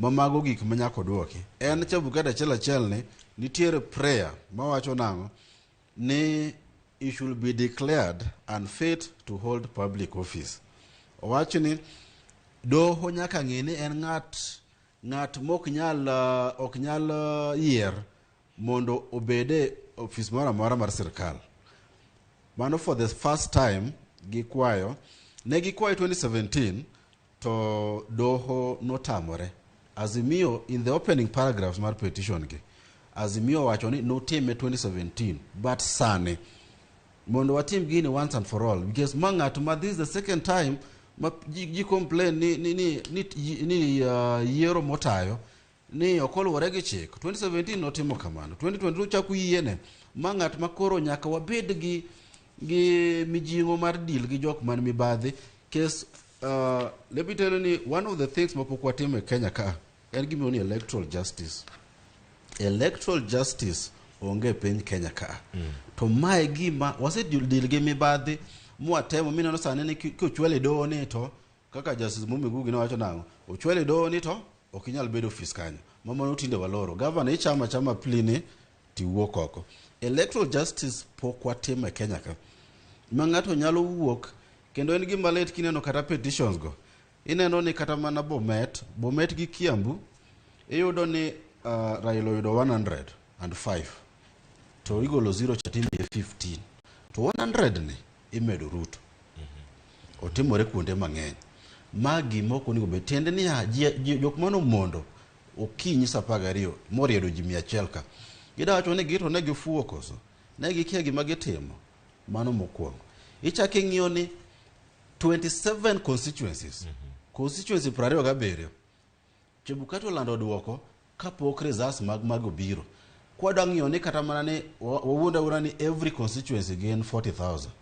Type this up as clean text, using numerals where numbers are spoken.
mamago gik manyako duoki. En Chebukati achiel ni nitiere prayer mawacho nango ni he should be declared unfit to hold public office. Owacho ni doho nyaka ng'e ni en ng'at mok nyal yier mondo obede office moro amora mar sirkal. Mano for the first time gikwayo 2017 to doho notamore. Azimio in the opening paragraphs mar petition gi Azimio wacho ni notime 2017 but sane mondo watim gini once and for all because this is the second time ji complain ni yiero motayo ni okoluwore gi chik. 2017 notimo kamano, 2022 chaku yiene mang'at makoro nyaka wabed gi mijingo mar deal gi jok man mibadhi case. Let me tell you, one of the things mapok watimo e Kenya ka en gimi ni electoral justice. Electoral justice onge piny Kenya ka. To mae gima wase deal gi mibadhi mwatemo mineno sane ni kochwele doho ni to kaka Justice Mumigugi wacho nango ochwele doho ni to okinyal bedo office kanyo. Mama notinde waloro governor chama plini tiwuok oko. Electoral justice pok watimo e Kenya ka. Mang'ato nyalo wuok kendo en gima let kineno kata petitions go. Ineno ni kata mana Bomet gi Kiambu iyudo ni Raila oyudo 105 to igolo 0 chatini 15 to 100 ni imedo Ruto. Otimore kuonde mang'eny. Magi moko ni obet tiende ni jok mano mondo okinyi sa 12 moriedo ji 100 ka. Gida wacho ni gito ne gifuo koso. Ne gikia gima gitimo. Mano mokwongo. Ichake ng'iyo ni 27 constituencies. Constituency 27. Chebukati olando duoko kapok results mag obiro. Kwadwa ng'iyo ni kata mana ni wawuonda ni every constituency gain 40,000.